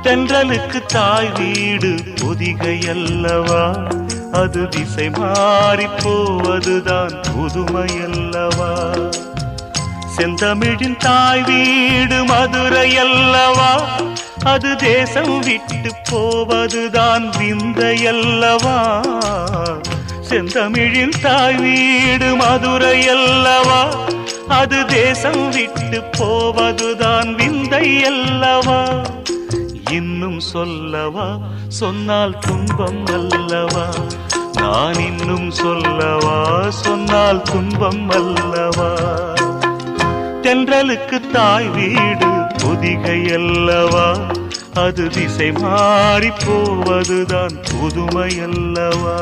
தென்றலுக்கு தாய் வீடு பொதிகை அல்லவா, அது திசை மாறி போவதுதான் புதுமையல்லவா. செந்தமிழின் தாய் வீடு மதுரை அல்லவா, அது தேசம் விட்டு போவதுதான் விந்தையல்லவா. செந்தமிழின் தாய் வீடு மதுரை அல்லவா, அது தேசம் விட்டு போவதுதான் விந்தையல்லவா. இன்னும் சொல்லவா, சொன்னால் துன்பம் அல்லவா. நான் இன்னும் சொல்லவா, சொன்னால் துன்பம் அல்லவா. தென்றலுக்கு தாய் வீடு பொதிகை அல்லவா, அது திசை மாறி போவதுதான் புதுமை அல்லவா.